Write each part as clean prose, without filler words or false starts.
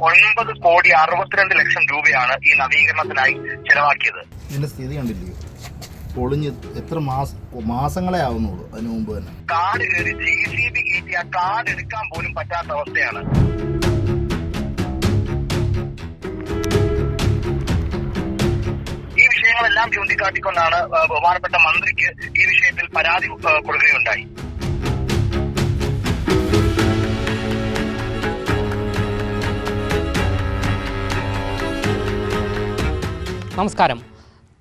9,62,00,000 രൂപയാണ് ഈ നവീകരണത്തിനായി ചെലവാക്കിയത്. ഇതിന്റെ സ്ഥിതി കണ്ടില്ലയോ? പൊളിഞ്ഞ് എത്ര മാസങ്ങളെ ആവുന്നുള്ളൂ. അതിനു മുമ്പ് തന്നെ കാട് കയറി JCB കയറ്റി ആ കാട് എടുക്കാൻ പോലും പറ്റാത്ത അവസ്ഥയാണ്. ഈ വിഷയങ്ങളെല്ലാം ചൂണ്ടിക്കാട്ടിക്കൊണ്ടാണ് ബഹുമാനപ്പെട്ട മന്ത്രിക്ക് ഈ വിഷയത്തിൽ പരാതി കൊടുക്കുകയുണ്ടായി. നമസ്കാരം.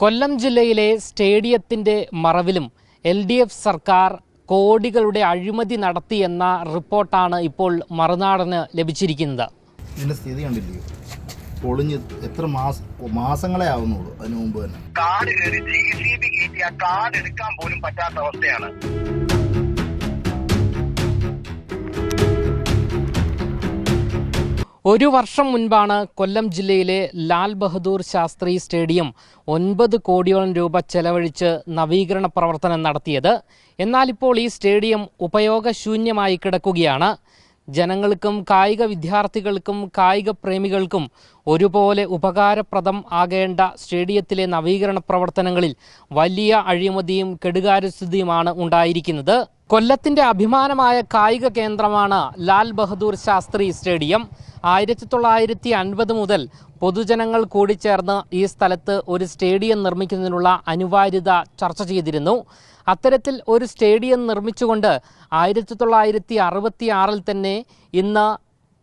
കൊല്ലം ജില്ലയിലെ സ്റ്റേഡിയത്തിൻ്റെ മറവിലും LDF സർക്കാർ കോടികളുടെ അഴിമതി നടത്തിയെന്ന റിപ്പോർട്ടാണ് ഇപ്പോൾ മറുനാടന് ലഭിച്ചിരിക്കുന്നത്. ഇതിന്റെ സ്ഥിതി കണ്ടില്ലയോ? പൊളിഞ്ഞ് എത്ര മാസങ്ങളെ ആവുന്നുള്ളൂ. അതിനു മുമ്പ് തന്നെ കാട് കയറി JCB കയറ്റി ആ കാട് എടുക്കാൻ പോലും പറ്റാത്ത അവസ്ഥയാണ്. ഒരു വർഷം മുൻപാണ് കൊല്ലം ജില്ലയിലെ ലാൽ ബഹദൂർ ശാസ്ത്രി സ്റ്റേഡിയം 9 കോടിയോളം രൂപ ചെലവഴിച്ച് നവീകരണ പ്രവർത്തനം നടത്തിയത്. എന്നാൽ ഇപ്പോൾ ഈ സ്റ്റേഡിയം ഉപയോഗശൂന്യമായി കിടക്കുകയാണ്. ജനങ്ങൾക്കും കായിക വിദ്യാർത്ഥികൾക്കും കായിക പ്രേമികൾക്കും ഒരുപോലെ ഉപകാരപ്രദം ആകേണ്ട സ്റ്റേഡിയത്തിലെ നവീകരണ പ്രവർത്തനങ്ങളിൽ വലിയ അഴിമതിയും കെടുകാര്യസ്ഥതയുമാണ് ഉണ്ടായിരിക്കുന്നത്. കൊല്ലത്തിന്റെ അഭിമാനമായ കായിക കേന്ദ്രമാണ് ലാൽ ബഹദൂർ ശാസ്ത്രി സ്റ്റേഡിയം. 1950 മുതൽ പൊതുജനങ്ങൾ കൂടിച്ചേർന്ന് ഈ സ്ഥലത്ത് ഒരു സ്റ്റേഡിയം നിർമ്മിക്കുന്നതിനുള്ള അനിവാര്യത ചർച്ച ചെയ്തിരുന്നു. അത്തരത്തിൽ ഒരു സ്റ്റേഡിയം നിർമ്മിച്ചുകൊണ്ട് 1966 തന്നെ ഇന്ന്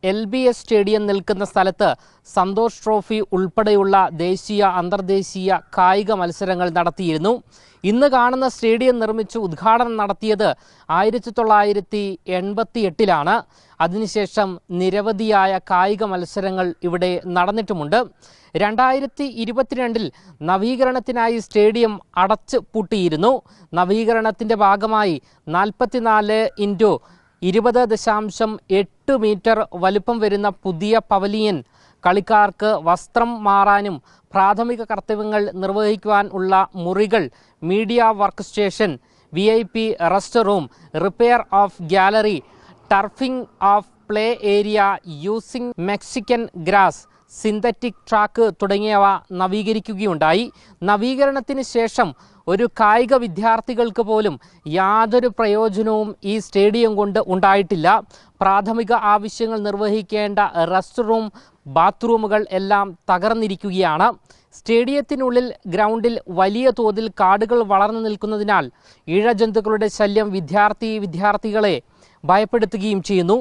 LBS സ്റ്റേഡിയം നിൽക്കുന്ന സ്ഥലത്ത് സന്തോഷ് ട്രോഫി ഉൾപ്പെടെയുള്ള ദേശീയ അന്തർദേശീയ കായിക മത്സരങ്ങൾ നടത്തിയിരുന്നു. ഇന്ന് കാണുന്ന സ്റ്റേഡിയം നിർമ്മിച്ച് ഉദ്ഘാടനം നടത്തിയത് 1988 അതിനുശേഷം നിരവധിയായ കായിക മത്സരങ്ങൾ ഇവിടെ നടന്നിട്ടുമുണ്ട്. 2022 നവീകരണത്തിനായി സ്റ്റേഡിയം അടച്ചു പൂട്ടിയിരുന്നു. നവീകരണത്തിൻ്റെ ഭാഗമായി 44x20.8 മീറ്റർ വലുപ്പം വരുന്ന പുതിയ പവലിയൻ, കളിക്കാർക്ക് വസ്ത്രം മാറാനും പ്രാഥമിക കർത്തവ്യങ്ങൾ നിർവഹിക്കുവാൻ ഉള്ള മുറികൾ, media work station, VIP rest room, repair of gallery, turfing of play area using Mexican grass, synthetic track തുടങ്ങിയവ നവീകരിക്കുകയുണ്ടായി. നവീകരണത്തിന് ശേഷം ഒരു കായിക വിദ്യാർത്ഥികൾക്ക് പോലും യാതൊരു പ്രയോജനവും ഈ സ്റ്റേഡിയം കൊണ്ട് ഉണ്ടായിട്ടില്ല. പ്രാഥമിക ആവശ്യങ്ങൾ നിർവഹിക്കേണ്ട റെസ്റ്റ് റൂം, ബാത്റൂമുകൾ എല്ലാം തകർന്നിരിക്കുകയാണ്. സ്റ്റേഡിയത്തിനുള്ളിൽ ഗ്രൗണ്ടിൽ വലിയ തോതിൽ കാടുകൾ വളർന്നു നിൽക്കുന്നതിനാൽ ഇഴജന്തുക്കളുടെ ശല്യം വിദ്യാർത്ഥികളെ ഭയപ്പെടുത്തുകയും ചെയ്യുന്നു.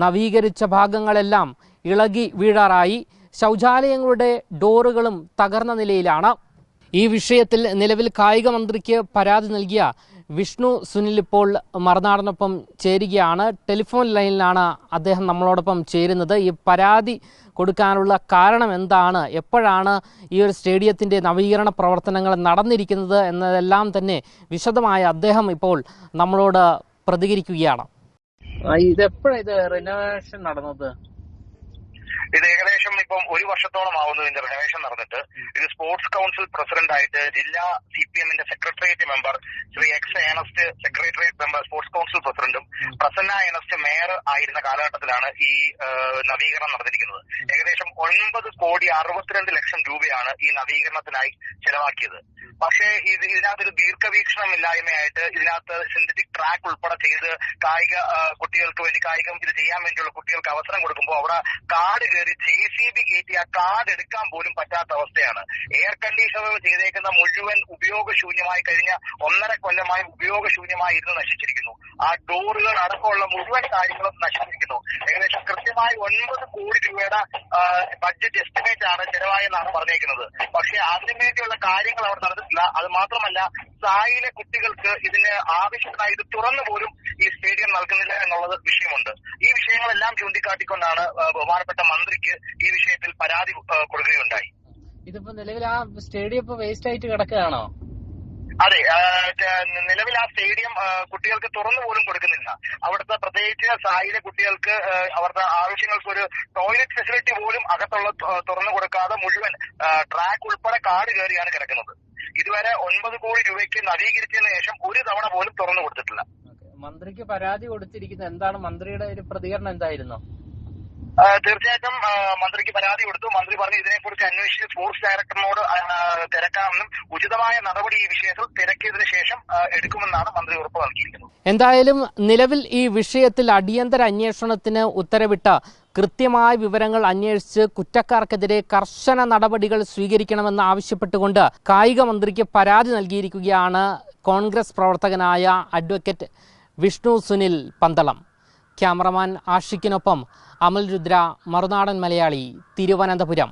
നവീകരിച്ച ഭാഗങ്ങളെല്ലാം ഇളകി വീഴാറായി. ശൗചാലയങ്ങളുടെ ഡോറുകളും തകർന്ന നിലയിലാണ്. ഈ വിഷയത്തിൽ നിലവിൽ കായിക മന്ത്രിക്ക് പരാതി നൽകിയ വിഷ്ണു സുനിൽ ഇപ്പോൾ മറുനാടനൊപ്പം ചേരുകയാണ്. ടെലിഫോൺ ലൈനിലാണ് അദ്ദേഹം നമ്മളോടൊപ്പം ചേരുന്നത്. ഈ പരാതി കൊടുക്കാനുള്ള കാരണം എന്താണ്, എപ്പോഴാണ് ഈ ഒരു സ്റ്റേഡിയത്തിൻ്റെ നവീകരണ പ്രവർത്തനങ്ങൾ നടന്നിരിക്കുന്നത് എന്നതെല്ലാം തന്നെ വിശദമായി അദ്ദേഹം ഇപ്പോൾ നമ്മളോട് പ്രതികരിക്കുകയാണ്. ഇതെപ്പോഴാണ് റിനോവേഷൻ നടന്നത്? ഇത് ഏകദേശം ഇപ്പം 1 വർഷത്തോളം ആവുന്നു ഇതിന്റെ റിനോവേഷൻ നടന്നിട്ട്. ഇത് സ്പോർട്സ് കൗൺസിൽ പ്രസിഡന്റായിട്ട് ജില്ലാ CPM-ന്റെ secretariat member Shri Ernest secretariat member sports council പ്രസിഡന്റും പ്രസന്ന ഏണസ്റ്റ് മേയർ ആയിരുന്ന കാലഘട്ടത്തിലാണ് ഈ നവീകരണം നടന്നിരിക്കുന്നത്. ഏകദേശം 9,62,00,000 രൂപയാണ് ഈ നവീകരണത്തിനായി ചെലവാക്കിയത്. പക്ഷേ ഇതിനകത്തൊരു ദീർഘവീക്ഷണമില്ലായ്മയായിട്ട് ഇതിനകത്ത് സിന്തറ്റിക് ട്രാക്ക് ഉൾപ്പെടെ ചെയ്ത് കായിക കുട്ടികൾക്ക് വേണ്ടി കായികം ഇത് ചെയ്യാൻ വേണ്ടിയുള്ള കുട്ടികൾക്ക് അവസരം കൊടുക്കുമ്പോൾ അവിടെ കാട് കയറി JCB കയറ്റി ആ കാട് എടുക്കാൻ പോലും പറ്റാത്ത അവസ്ഥയാണ്. എയർ കണ്ടീഷണർ ചെയ്തേക്കുന്ന മുഴുവൻ ഉപയോഗശൂന്യമായി കഴിഞ്ഞ 1.5 കൊല്ലമായി ഉപയോഗശൂന്യമായി ഇരുന്ന് നശിച്ചിരിക്കുന്നു. ആ ഡോറുകൾ അടക്കമുള്ള മുഴുവൻ കാര്യങ്ങളും നശിച്ചിരിക്കുന്നു. ഏകദേശം കൃത്യമായി 9 കോടി രൂപയുടെ ബഡ്ജറ്റ് എസ്റ്റിമേറ്റ് ആണ് ചെലവായെന്നാണ് പറഞ്ഞേക്കുന്നത്. പക്ഷേ അതിനു വേണ്ടിയുള്ള കാര്യങ്ങൾ അവർ നടന്നിട്ടില്ല. അത് മാത്രമല്ല, സായിലെ കുട്ടികൾക്ക് ഇതിന് ആവശ്യമായ ഇത് തുറന്നു പോലും ഈ സ്റ്റേഡിയം നൽകുന്നില്ല എന്നുള്ളത് വിഷയമുണ്ട്. ഈ വിഷയങ്ങളെല്ലാം ചൂണ്ടിക്കാട്ടിക്കൊണ്ടാണ് ബഹുമാനപ്പെട്ട മന്ത്രിക്ക് ഈ വിഷയത്തിൽ പരാതി കൊടുക്കുകയുണ്ടായി. ഇതിപ്പോ നിലവിൽ ആ സ്റ്റേഡിയം ഇപ്പൊ വേസ്റ്റ് ആയിട്ട് കിടക്കുകയാണോ? അതെ, നിലവിൽ ആ സ്റ്റേഡിയം കുട്ടികൾക്ക് തുറന്നു പോലും കൊടുക്കുന്നില്ല. അവിടുത്തെ പ്രത്യേകിച്ച് സായിലെ കുട്ടികൾക്ക് അവരുടെ ആവശ്യങ്ങൾക്ക് ഒരു ടോയ്ലറ്റ് ഫെസിലിറ്റി പോലും അകത്തുള്ള തുറന്നു കൊടുക്കാതെ മുഴുവൻ ട്രാക്ക് ഉൾപ്പെടെ കാട് കയറിയാണ് കിടക്കുന്നത്. ഇതുവരെ 9 കോടി രൂപയ്ക്ക് നവീകരിച്ചതിന് ശേഷം ഒരു തവണ പോലും തുറന്നു കൊടുത്തിട്ടില്ല. മന്ത്രിക്ക് പരാതി കൊടുത്തിരിക്കുന്നത് എന്താണ്? മന്ത്രിയുടെ ഒരു പ്രതികരണം എന്തായിരുന്നു? തീർച്ചയായിട്ടും മന്ത്രിക്ക് പരാതി കൊടുത്തു. മന്ത്രി പറഞ്ഞു ഇതിനെക്കുറിച്ച് അന്വേഷിച്ച് സ്പോർട്സ് ഡയറക്ടറിനോട് തിരക്കാമെന്നും ഉചിതമായ നടപടി ഈ വിഷയത്തിൽ തിരക്കിയതിനു ശേഷം എടുക്കുമെന്നാണ് മന്ത്രി ഉറപ്പ് നൽകിയിരിക്കുന്നത്. എന്തായാലും നിലവിൽ ഈ വിഷയത്തിൽ അടിയന്തര അന്വേഷണത്തിന് ഉത്തരവിട്ട കൃത്യമായ വിവരങ്ങൾ അന്വേഷിച്ച് കുറ്റക്കാർക്കെതിരെ കർശന നടപടികൾ സ്വീകരിക്കണമെന്ന് ആവശ്യപ്പെട്ടുകൊണ്ട് കായിക മന്ത്രിക്ക് പരാതി നൽകിയിരിക്കുകയാണ് കോൺഗ്രസ് പ്രവർത്തകനായ അഡ്വക്കേറ്റ് വിഷ്ണു സുനിൽ പന്തളം. ക്യാമറമാൻ ആഷിക്കിനൊപ്പം അമൽ രുദ്ര, മറുനാടൻ മലയാളി, തിരുവനന്തപുരം.